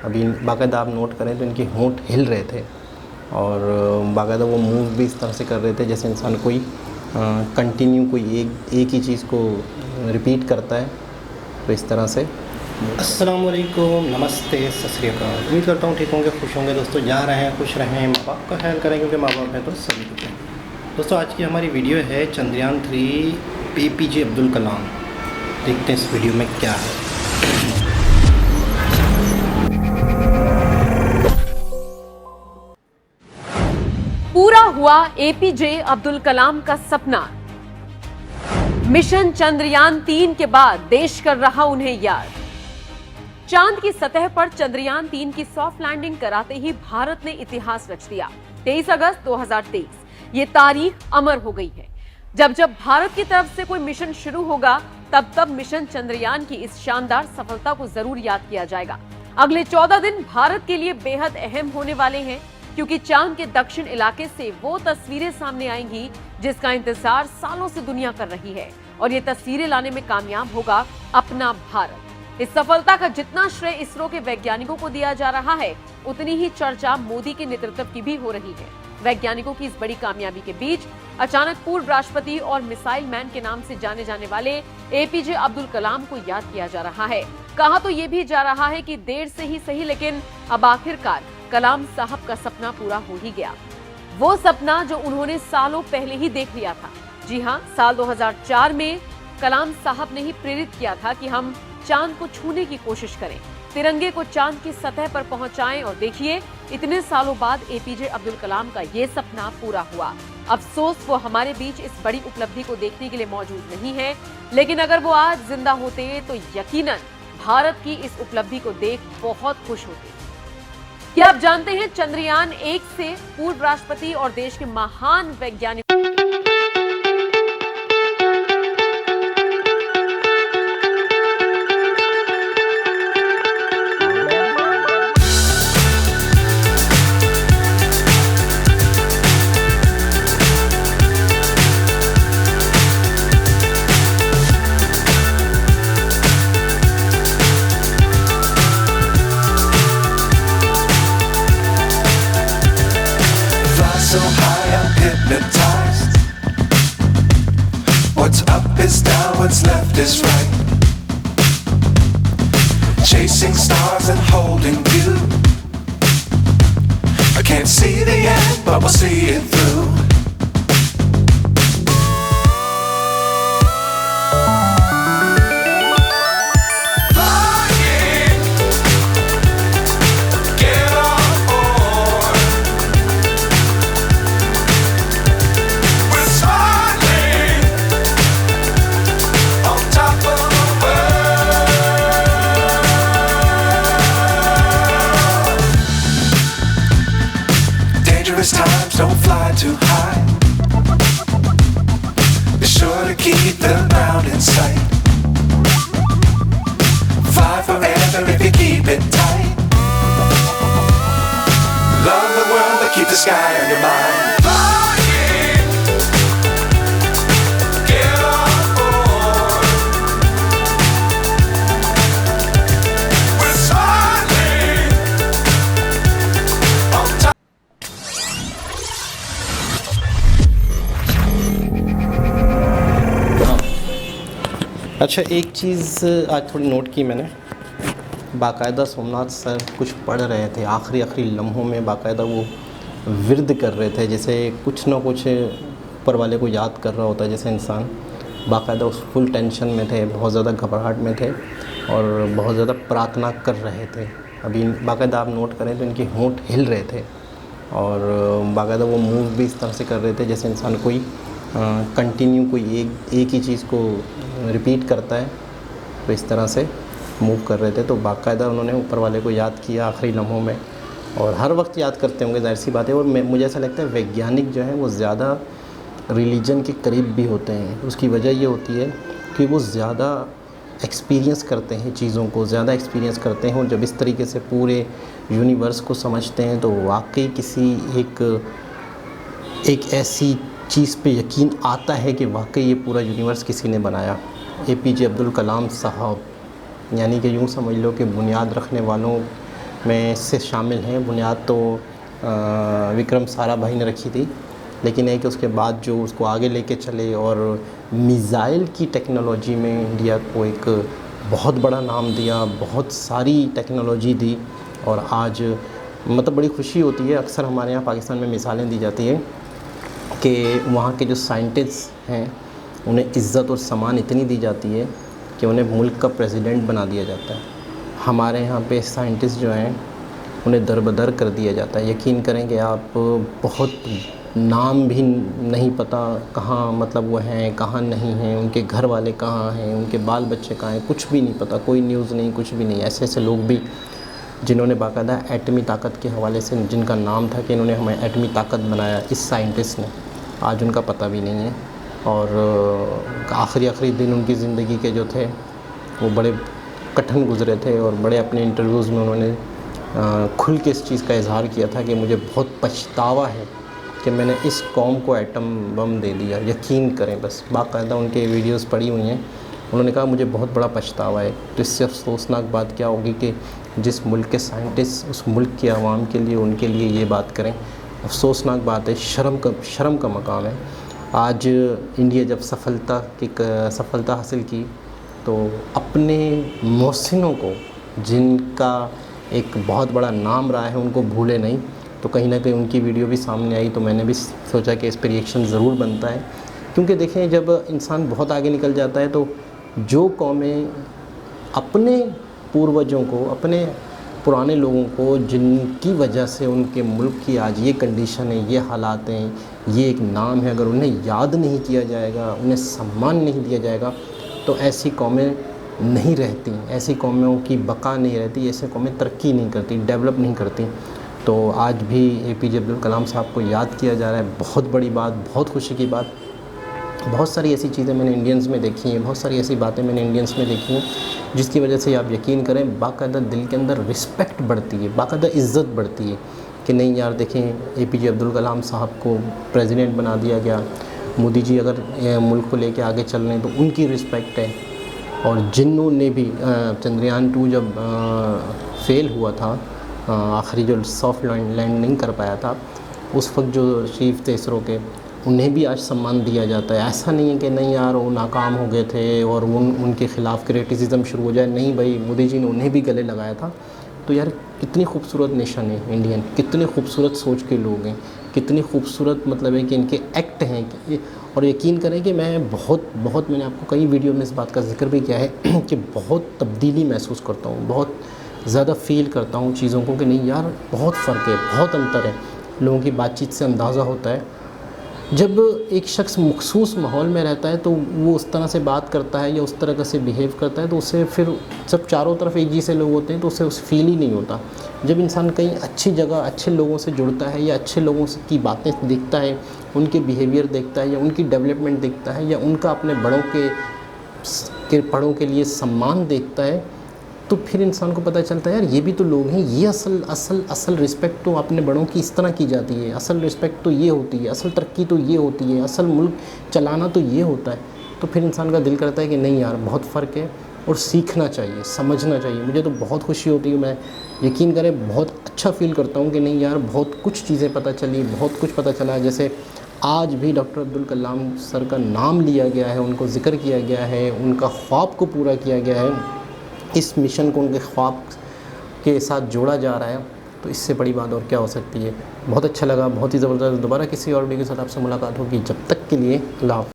अभी बाकायदा आप नोट करें तो इनके होंठ हिल रहे थे और बाकायदा वो मूव भी इस तरह से कर रहे थे जैसे इंसान कोई कंटिन्यू कोई एक ही चीज़ को रिपीट करता है, तो इस तरह से। अस्सलाम वालेकुम, नमस्ते, सत श्री अकाल। उम्मीद करता हूँ ठीक होंगे, खुश होंगे। दोस्तों जहाँ रहें खुश रहें, माँ बाप का ख्याल करें क्योंकि माँ बाप हैं तो सभी कुछ हैं। दोस्तों आज की हमारी वीडियो है चंद्रयान 3 APJ अब्दुल कलाम। देखते हैं इस वीडियो में क्या है। पूरा हुआ APJ अब्दुल कलाम का सपना। मिशन चंद्रयान 3 के बाद देश कर रहा उन्हें याद। चांद की सतह पर चंद्रयान 3 की सॉफ्ट लैंडिंग कराते ही भारत ने इतिहास रच दिया। 23 अगस्त 2023 ये तारीख अमर हो गई है। जब जब भारत की तरफ से कोई मिशन शुरू होगा तब तब मिशन चंद्रयान की इस शानदार सफलता को जरूर याद किया जाएगा। अगले 14 दिन भारत के लिए बेहद अहम होने वाले हैं क्योंकि चांद के दक्षिण इलाके से वो तस्वीरें सामने आएंगी जिसका इंतजार सालों से दुनिया कर रही है, और ये तस्वीरें लाने में कामयाब होगा अपना भारत। इस सफलता का जितना श्रेय इसरो के वैज्ञानिकों को दिया जा रहा है, उतनी ही चर्चा मोदी के नेतृत्व की भी हो रही है। वैज्ञानिकों की इस बड़ी कामयाबी के बीच अचानक पूर्व राष्ट्रपति और मिसाइल मैन के नाम से जाने जाने वाले APJ अब्दुल कलाम को याद किया जा रहा है। कहा तो ये भी जा रहा है कि देर से ही सही, लेकिन अब आखिरकार कलाम साहब का सपना पूरा हो ही गया। वो सपना जो उन्होंने सालों पहले ही देख लिया था। जी हाँ, साल 2004 में कलाम साहब ने ही प्रेरित किया था कि हम चांद को छूने की कोशिश करें, तिरंगे को चांद की सतह पर पहुंचाएं, और देखिए इतने सालों बाद APJ अब्दुल कलाम का ये सपना पूरा हुआ। अफसोस वो हमारे बीच इस बड़ी उपलब्धि को देखने के लिए मौजूद नहीं है, लेकिन अगर वो आज जिंदा होते तो यकीनन भारत की इस उपलब्धि को देख बहुत खुश होते। क्या आप जानते हैं चंद्रयान 1 से पूर्व राष्ट्रपति और देश के महान वैज्ञानिक so high I'm hypnotized. What's up is down, what's left is right. Chasing stars and holding you. I can't see the end, but we'll see it through. Times don't fly too high. Be sure to keep the ground in sight. Fly forever if you keep it tight. Love the world but keep the sky on your mind. अच्छा, एक चीज़ आज थोड़ी note की मैंने, बाकायदा Somnath sir कुछ पढ़ रहे थे, आखिरी लम्हों में बाकायदा वो विर्द कर रहे थे, जैसे कुछ ना कुछ ऊपर वाले को याद कर रहा होता है जैसे इंसान। बाकायदा उस फुल टेंशन में थे, बहुत ज़्यादा घबराहट में थे और बहुत ज़्यादा प्रार्थना कर रहे थे। अभी बाकायदा आप नोट करें तो इनके होंठ हिल रहे थे और बाकायदा वो मूव भी इस तरह से कर रहे थे जैसे इंसान कोई कंटिन्यू कोई एक ही चीज़ को रिपीट करता है, तो इस तरह से मूव कर रहे थे। तो बाकायदा उन्होंने ऊपर वाले को याद किया आखिरी लम्हों में, और हर वक्त याद करते होंगे, जाहिर सी बात है। और मुझे ऐसा लगता है वैज्ञानिक जो हैं वो ज़्यादा रिलीजन के करीब भी होते हैं। उसकी वजह ये होती है कि वो ज़्यादा एक्सपीरियंस करते हैं, चीज़ों को ज़्यादा एक्सपीरियंस करते हैं, और जब इस तरीके से पूरे यूनिवर्स को समझते हैं तो वाकई किसी एक ऐसी चीज़ पे यकीन आता है कि वाकई ये पूरा यूनिवर्स किसी ने बनाया। APJ अब्दुल कलाम साहब, यानी कि यूँ समझ लो कि बुनियाद रखने वालों में से शामिल हैं। बुनियाद तो विक्रम साराभाई ने रखी थी, लेकिन है कि उसके बाद जो उसको आगे लेके चले और मिज़ाइल की टेक्नोलॉजी में इंडिया को एक बहुत बड़ा नाम दिया, बहुत सारी टेक्नोलॉजी दी। और आज मतलब बड़ी खुशी होती है, अक्सर हमारे यहाँ पाकिस्तान में मिसालें दी जाती हैं कि वहाँ के जो साइंटिस्ट हैं उन्हें इज़्ज़त और सम्मान इतनी दी जाती है कि उन्हें मुल्क का प्रेसिडेंट बना दिया जाता है। हमारे यहाँ पे साइंटिस्ट जो हैं उन्हें दरबदर कर दिया जाता है। यकीन करेंगे आप, बहुत नाम भी नहीं पता कहाँ मतलब वो हैं कहाँ नहीं हैं, उनके घर वाले कहाँ हैं, उनके बाल बच्चे कहाँ हैं, कुछ भी नहीं पता, कोई न्यूज़ नहीं, कुछ भी नहीं। ऐसे ऐसे लोग भी जिन्होंने बाकायदा एटमी ताकत के हवाले से जिनका नाम था कि इन्होंने हमें एटमी ताकत बनाया, इस साइंटिस्ट ने, आज उनका पता भी नहीं है। और आखिरी दिन उनकी ज़िंदगी के जो थे वो बड़े कठिन गुज़रे थे और बड़े अपने इंटरव्यूज़ में उन्होंने खुल के इस चीज़ का इजहार किया था कि मुझे बहुत पछतावा है कि मैंने इस कौम को एटम बम दे दिया। यकीन करें, बस बाकायदा उनके वीडियोस पड़ी हुई हैं। उन्होंने कहा मुझे बहुत बड़ा पछतावा है। तो इससे अफसोसनाक बात क्या होगी कि जिस मुल्क के साइंटिस्ट उस मुल्क के अवाम के लिए, उनके लिए ये बात करें, अफसोसनाक बात है, शर्म का मकाम है। आज इंडिया जब सफलता हासिल की तो अपने मोहसिनों को, जिनका एक बहुत बड़ा नाम रहा है, उनको भूले नहीं। तो कहीं ना कहीं उनकी वीडियो भी सामने आई तो मैंने भी सोचा कि इस पर रिएक्शन ज़रूर बनता है, क्योंकि देखें जब इंसान बहुत आगे निकल जाता है तो जो कौमें अपने पूर्वजों को, अपने पुराने लोगों को, जिनकी वजह से उनके मुल्क की आज ये कंडीशन है, ये हालात हैं, ये एक नाम है, अगर उन्हें याद नहीं किया जाएगा, उन्हें सम्मान नहीं दिया जाएगा तो ऐसी कौमें नहीं रहती, ऐसी कौमों की बका नहीं रहती, ऐसी कौमें तरक्की नहीं करती, डेवलप नहीं करती। तो आज भी APJ अब्दुल कलाम साहब को याद किया जा रहा है, बहुत बड़ी बात, बहुत खुशी की बात। बहुत सारी ऐसी चीज़ें मैंने इंडियंस में देखी हैं, बहुत सारी ऐसी बातें मैंने इंडियंस में देखी हैं जिसकी वजह से आप यकीन करें बाकायदा दिल के अंदर रिस्पेक्ट बढ़ती है, बाकायदा इज़्ज़त बढ़ती है कि नहीं यार देखें APJ अब्दुल कलाम साहब को प्रेसिडेंट बना दिया गया, मोदी जी अगर मुल्क को लेके आगे चल रहे हैं तो उनकी रिस्पेक्ट है। और जिन्होंने भी चंद्रयान 2 जब फेल हुआ था, आखिरी जो सॉफ्ट लैंड नहीं कर पाया था, उस वक्त जो चीफ थे इसरो के, उन्हें भी आज सम्मान दिया जाता है। ऐसा नहीं है कि नहीं यार वो नाकाम हो गए थे और उनके ख़िलाफ़ क्रिटिसिज्म शुरू हो जाए, नहीं भाई, मोदी जी ने उन्हें भी गले लगाया था। तो यार कितनी खूबसूरत नेशन है इंडियन, कितने खूबसूरत सोच के लोग हैं, कितनी खूबसूरत मतलब है कि इनके एक्ट हैं कि, और यकीन करें कि मैं बहुत मैंने आपको कई वीडियो में इस बात का जिक्र भी किया है कि बहुत तब्दीली महसूस करता हूँ, बहुत ज़्यादा फ़ील करता हूँ चीज़ों को कि नहीं यार बहुत फ़र्क है, बहुत अंतर है। लोगों की बातचीत से अंदाज़ा होता है जब एक शख्स मखसूस माहौल में रहता है तो वो उस तरह से बात करता है या उस तरह से बिहेव करता है तो उससे फिर जब चारों तरफ एक जैसे लोग होते हैं तो उससे फील ही नहीं होता। जब इंसान कहीं अच्छी जगह अच्छे लोगों से जुड़ता है या अच्छे लोगों की बातें देखता है, उनके बिहेवियर देखता है या उनकी डेवलपमेंट देखता है या उनका अपने बड़ों के लिए सम्मान देखता है, तो फिर इंसान को पता चलता है यार ये भी तो लोग हैं, ये असल रिस्पेक्ट तो अपने बड़ों की इस तरह की जाती है, असल रिस्पेक्ट तो ये होती है, असल तरक्की तो ये होती है, असल मुल्क चलाना तो ये होता है। तो फिर इंसान का दिल करता है कि नहीं यार बहुत फ़र्क है और सीखना चाहिए, समझना चाहिए। मुझे तो बहुत खुशी होती है, मैं यकीन करें बहुत अच्छा फ़ील करता हूँ कि नहीं यार बहुत कुछ चीज़ें पता चली, बहुत कुछ पता चला। जैसे आज भी डॉक्टर अब्दुल कलाम सर का नाम लिया गया है, उनको ज़िक्र किया गया है, उनका ख्वाब को पूरा किया गया है, इस मिशन को उनके ख्वाब के साथ जोड़ा जा रहा है। तो इससे बड़ी बात और क्या हो सकती है। बहुत अच्छा लगा, बहुत ही ज़बरदस्त। दोबारा किसी और वीडियो के साथ आपसे मुलाकात होगी, जब तक के लिए अल्लाह हाफ़िज़।